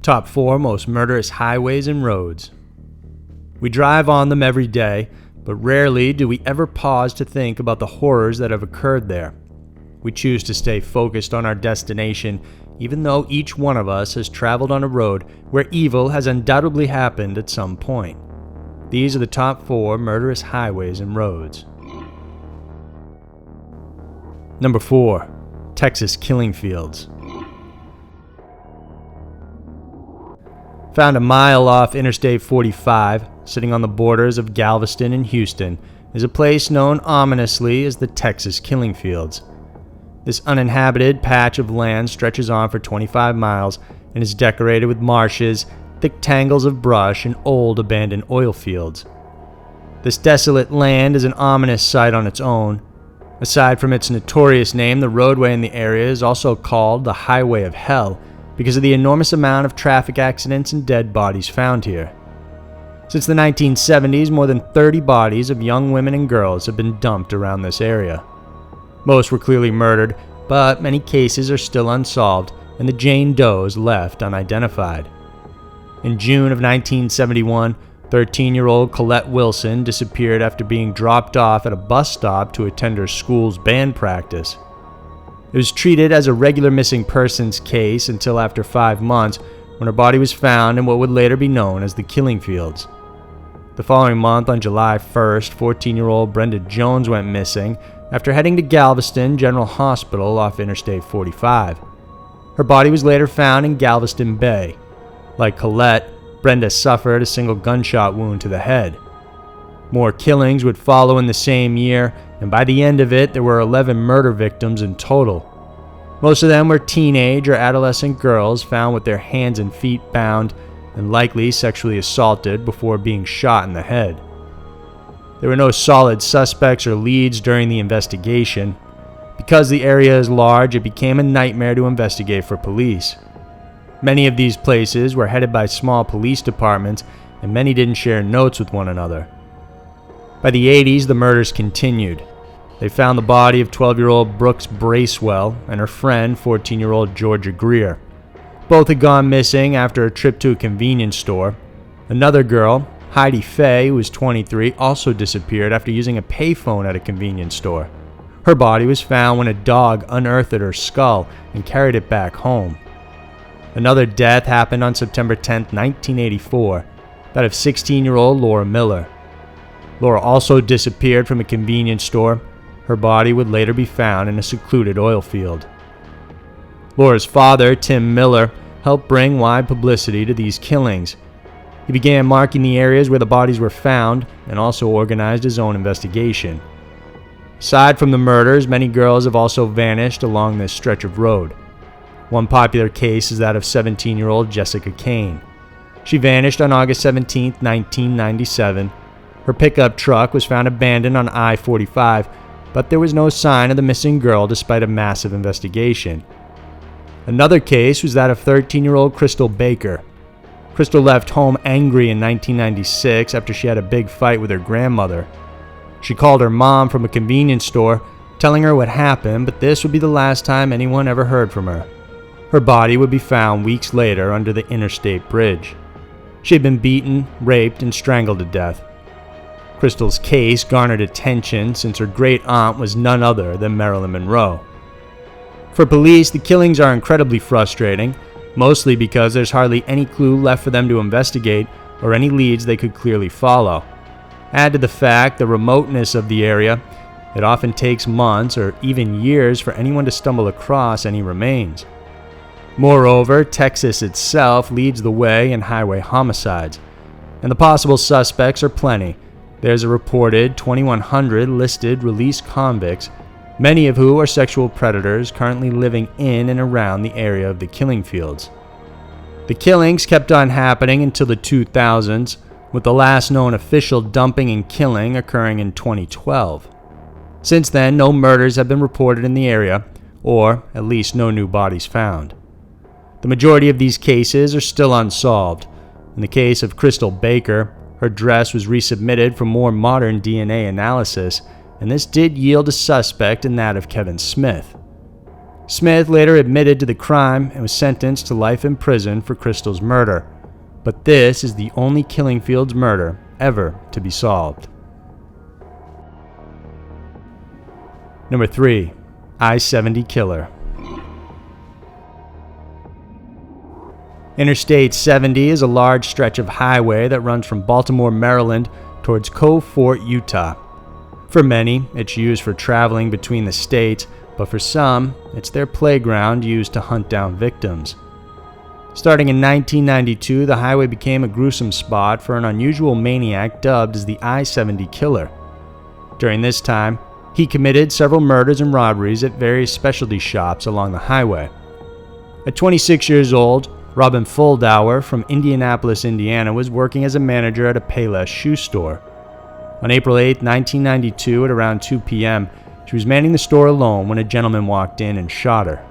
Top 4 most murderous highways and roads. We drive on them every day, but rarely do we ever pause to think about the horrors that have occurred there. We choose to stay focused on our destination, even though each one of us has traveled on a road where evil has undoubtedly happened at some point. These are the top 4 murderous highways and roads. Number 4. Texas killing fields. Found a mile off Interstate 45, sitting on the borders of Galveston and Houston, is a place known ominously as the Texas killing fields. This uninhabited patch of land stretches on for 25 miles and is decorated with marshes, thick tangles of brush, and old abandoned oil fields. This desolate land is an ominous sight on its own. Aside from its notorious name, the roadway in the area is also called the Highway of Hell because of the enormous amount of traffic accidents and dead bodies found here. Since the 1970s, more than 30 bodies of young women and girls have been dumped around this area. Most were clearly murdered, but many cases are still unsolved and the Jane Does left unidentified. In June of 1971, 13-year-old Colette Wilson disappeared after being dropped off at a bus stop to attend her school's band practice. It was treated as a regular missing persons case until after 5 months, when her body was found in what would later be known as the killing fields. The following month, on July 1st, 14-year-old Brenda Jones went missing after heading to Galveston General Hospital off Interstate 45. Her body was later found in Galveston Bay. Like Colette, Brenda suffered a single gunshot wound to the head. More killings would follow in the same year, and by the end of it, there were 11 murder victims in total. Most of them were teenage or adolescent girls found with their hands and feet bound and likely sexually assaulted before being shot in the head. There were no solid suspects or leads during the investigation. Because the area is large, it became a nightmare to investigate for police. Many of these places were headed by small police departments, and many didn't share notes with one another. By the 80s, the murders continued. They found the body of 12-year-old Brooks Bracewell and her friend, 14-year-old Georgia Greer. Both had gone missing after a trip to a convenience store. Another girl, Heidi Faye, who was 23, also disappeared after using a payphone at a convenience store. Her body was found when a dog unearthed her skull and carried it back home. Another death happened on September 10, 1984, that of 16-year-old Laura Miller. Laura also disappeared from a convenience store. Her body would later be found in a secluded oil field. Laura's father, Tim Miller, helped bring wide publicity to these killings. He began marking the areas where the bodies were found and also organized his own investigation. Aside from the murders, many girls have also vanished along this stretch of road. One popular case is that of 17-year-old Jessica Kane. She vanished on August 17, 1997. Her pickup truck was found abandoned on I-45, but there was no sign of the missing girl despite a massive investigation. Another case was that of 13-year-old Crystal Baker. Crystal left home angry in 1996 after she had a big fight with her grandmother. She called her mom from a convenience store, telling her what happened, but this would be the last time anyone ever heard from her. Her body would be found weeks later under the Interstate Bridge. She had been beaten, raped, and strangled to death. Crystal's case garnered attention since her great-aunt was none other than Marilyn Monroe. For police, the killings are incredibly frustrating, mostly because there's hardly any clue left for them to investigate or any leads they could clearly follow. Add to the fact the remoteness of the area, it often takes months or even years for anyone to stumble across any remains. Moreover, Texas itself leads the way in highway homicides, and the possible suspects are plenty. There's a reported 2,100 listed released convicts, many of who are sexual predators currently living in and around the area of the killing fields. The killings kept on happening until the 2000s, with the last known official dumping and killing occurring in 2012. Since then, no murders have been reported in the area, or at least no new bodies found. The majority of these cases are still unsolved. In the case of Crystal Baker, her dress was resubmitted for more modern DNA analysis, and this did yield a suspect in that of Kevin Smith. Smith later admitted to the crime and was sentenced to life in prison for Crystal's murder, but this is the only Killingfields murder ever to be solved. Number 3. I70 Killer. Interstate 70 is a large stretch of highway that runs from Baltimore, Maryland towards Cove Fort, Utah. For many, it's used for traveling between the states, but for some, it's their playground used to hunt down victims. Starting in 1992, the highway became a gruesome spot for an unusual maniac dubbed as the I70 Killer. During this time, he committed several murders and robberies at various specialty shops along the highway. At 26 years old, Robin Fuldauer from Indianapolis, Indiana, was working as a manager at a Payless shoe store. On April 8, 1992, at around 2 p.m., she was manning the store alone when a gentleman walked in and shot her.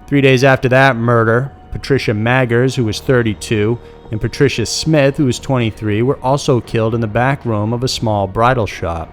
3 days after that murder, Patricia Maggers, who was 32, and Patricia Smith, who was 23, were also killed in the back room of a small bridal shop.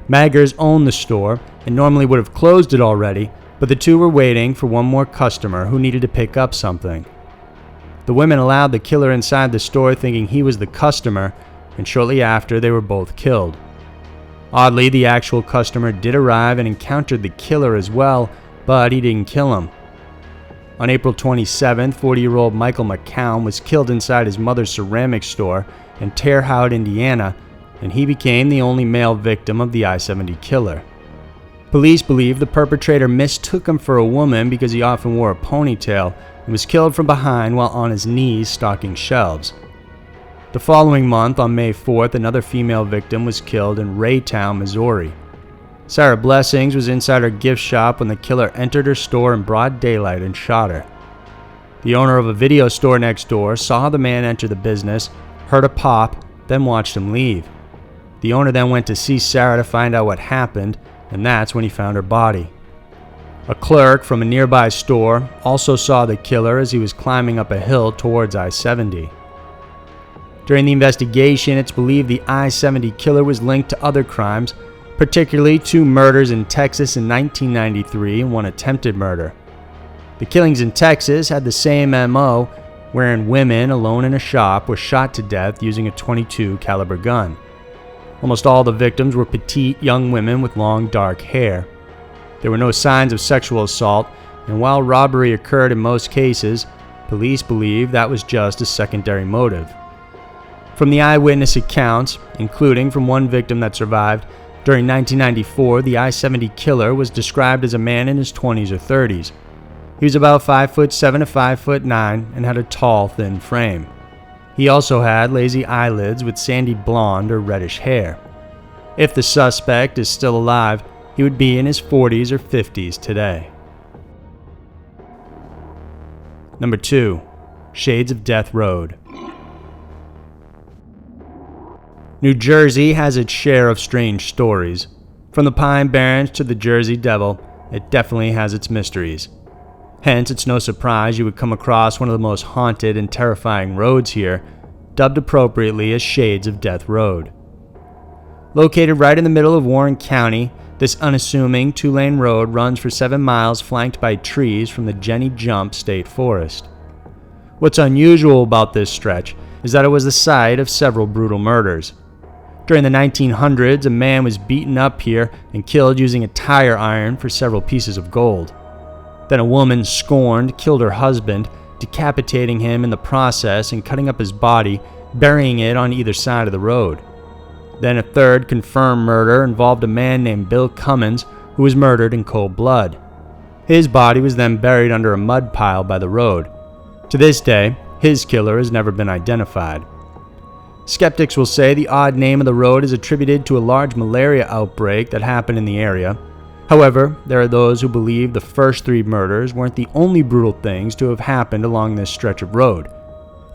Maggers owned the store and normally would have closed it already, but the two were waiting for one more customer who needed to pick up something. The women allowed the killer inside the store thinking he was the customer, and shortly after they were both killed. Oddly, the actual customer did arrive and encountered the killer as well, but he didn't kill him. On April 27th, 40-year-old Michael McCown was killed inside his mother's ceramics store in Terre Haute, Indiana, and he became the only male victim of the I70 Killer. Police believe the perpetrator mistook him for a woman because he often wore a ponytail and was killed from behind while on his knees stocking shelves. The following month, on May 4th, another female victim was killed in Raytown, Missouri. Sarah Blessings was inside her gift shop when the killer entered her store in broad daylight and shot her. The owner of a video store next door saw the man enter the business, heard a pop, then watched him leave. The owner then went to see Sarah to find out what happened, and that's when he found her body. A clerk from a nearby store also saw the killer as he was climbing up a hill towards I-70. During the investigation, it's believed the I-70 Killer was linked to other crimes, particularly 2 murders in Texas in 1993 and 1 attempted murder. The killings in Texas had the same MO, wherein women alone in a shop were shot to death using a .22 caliber gun. Almost all the victims were petite young women with long dark hair. There were no signs of sexual assault, and while robbery occurred in most cases, police believe that was just a secondary motive. From the eyewitness accounts, including from one victim that survived, during 1994, the I-70 Killer was described as a man in his 20s or 30s. He was about 5'7" to 5'9" and had a tall, thin frame. He also had lazy eyelids with sandy blonde or reddish hair. If the suspect is still alive, he would be in his 40s or 50s today. Number 2. Shades of Death Road. New Jersey has its share of strange stories. From the Pine Barrens to the Jersey Devil, it definitely has its mysteries. Hence, it's no surprise you would come across one of the most haunted and terrifying roads here, dubbed appropriately as Shades of Death Road. Located right in the middle of Warren County, this unassuming 2-lane road runs for 7 miles flanked by trees from the Jenny Jump State Forest. What's unusual about this stretch is that it was the site of several brutal murders. During the 1900s, a man was beaten up here and killed using a tire iron for several pieces of gold. Then a woman scorned killed her husband, decapitating him in the process and cutting up his body, burying it on either side of the road. Then a third confirmed murder involved a man named Bill Cummins, who was murdered in cold blood. His body was then buried under a mud pile by the road. To this day, his killer has never been identified. Skeptics will say the odd name of the road is attributed to a large malaria outbreak that happened in the area. However, there are those who believe the first 3 murders weren't the only brutal things to have happened along this stretch of road.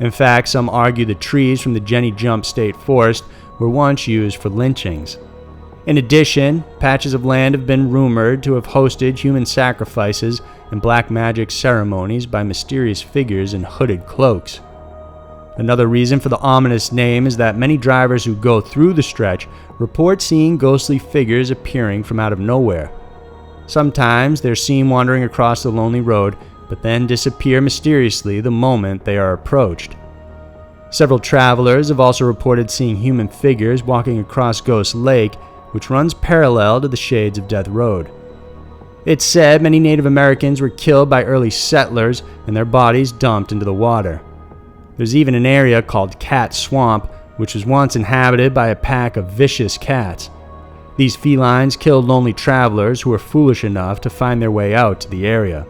In fact, some argue the trees from the Jenny Jump State Forest were once used for lynchings. In addition, patches of land have been rumored to have hosted human sacrifices and black magic ceremonies by mysterious figures in hooded cloaks. Another reason for the ominous name is that many drivers who go through the stretch report seeing ghostly figures appearing from out of nowhere. Sometimes they're seen wandering across the lonely road, but then disappear mysteriously the moment they are approached. Several travelers have also reported seeing human figures walking across Ghost Lake, which runs parallel to the Shades of Death Road. It's said many Native Americans were killed by early settlers and their bodies dumped into the water. There's even an area called Cat Swamp, which was once inhabited by a pack of vicious cats. These felines killed lonely travelers who were foolish enough to find their way out to the area.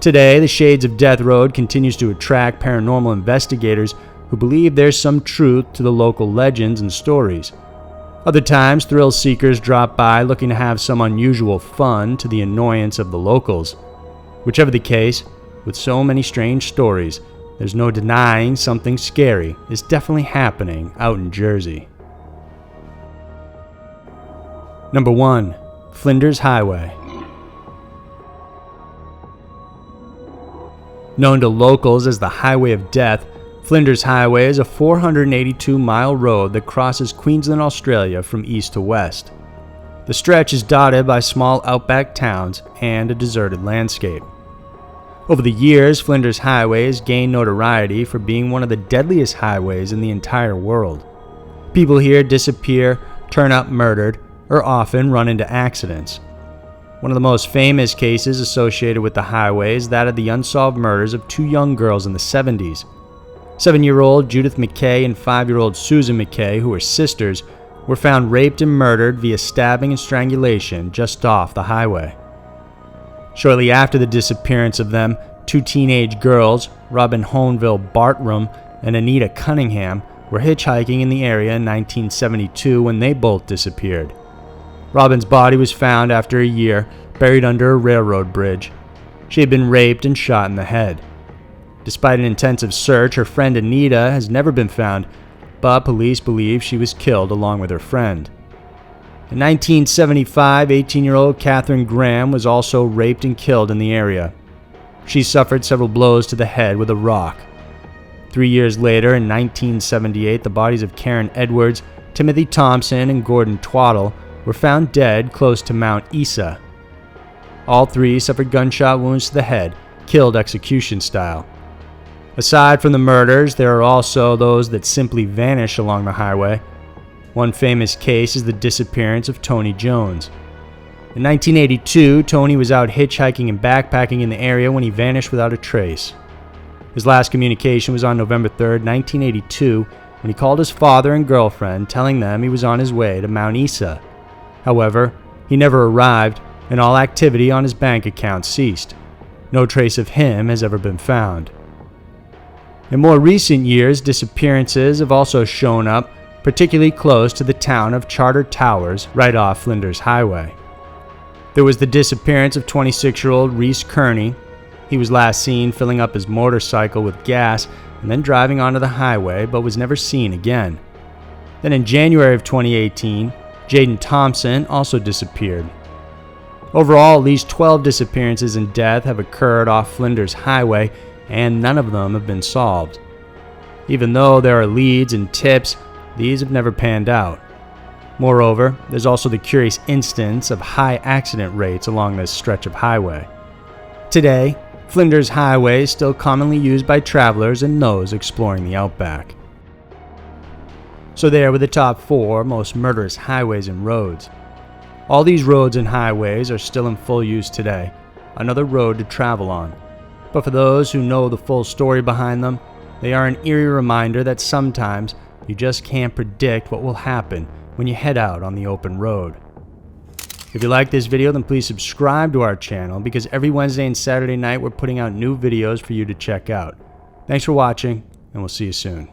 Today, the Shades of Death Road continues to attract paranormal investigators who believe there's some truth to the local legends and stories. Other times, thrill seekers drop by looking to have some unusual fun to the annoyance of the locals. Whichever the case, with so many strange stories, there's no denying something scary is definitely happening out in Jersey. Number 1. Flinders Highway. Known to locals as the Highway of Death, Flinders Highway is a 482-mile road that crosses Queensland, Australia from east to west. The stretch is dotted by small outback towns and a deserted landscape. Over the years, Flinders Highway has gained notoriety for being one of the deadliest highways in the entire world. People here disappear, turn up murdered, or often run into accidents. One of the most famous cases associated with the highway is that of the unsolved murders of 2 young girls in the 70s. 7-year-old Judith McKay and 5-year-old Susan McKay, who were sisters, were found raped and murdered via stabbing and strangulation just off the highway. Shortly after the disappearance of them, 2 teenage girls, Robin Honeville Bartram and Anita Cunningham, were hitchhiking in the area in 1972 when they both disappeared. Robin's body was found after a year, buried under a railroad bridge. She had been raped and shot in the head. Despite an intensive search, her friend Anita has never been found, but police believe she was killed along with her friend. In 1975, 18-year-old Catherine Graham was also raped and killed in the area. She suffered several blows to the head with a rock. 3 years later, in 1978, the bodies of Karen Edwards, Timothy Thompson, and Gordon Twaddle were found dead close to Mount Isa. All 3 suffered gunshot wounds to the head, killed execution style. Aside from the murders, there are also those that simply vanish along the highway. One famous case is the disappearance of Tony Jones. In 1982, Tony was out hitchhiking and backpacking in the area when he vanished without a trace. His last communication was on November 3, 1982, when he called his father and girlfriend, telling them he was on his way to Mount Isa. However, he never arrived, and all activity on his bank account ceased. No trace of him has ever been found. In more recent years, disappearances have also shown up, particularly close to the town of Charter Towers, right off Flinders Highway. There was the disappearance of 26-year-old Reese Kearney. He was last seen filling up his motorcycle with gas and then driving onto the highway, but was never seen again. Then in January of 2018, Jaden Thompson also disappeared. Overall, at least 12 disappearances and death have occurred off Flinders Highway, and none of them have been solved. Even though there are leads and tips, these have never panned out. Moreover, there's also the curious instance of high accident rates along this stretch of highway. Today, Flinders Highway is still commonly used by travelers and those exploring the outback. So there were the top 4 most murderous highways and roads. All these roads and highways are still in full use today, another road to travel on. But for those who know the full story behind them, they are an eerie reminder that sometimes you just can't predict what will happen when you head out on the open road. If you like this video, then please subscribe to our channel, because every Wednesday and Saturday night we're putting out new videos for you to check out. Thanks for watching, and we'll see you soon.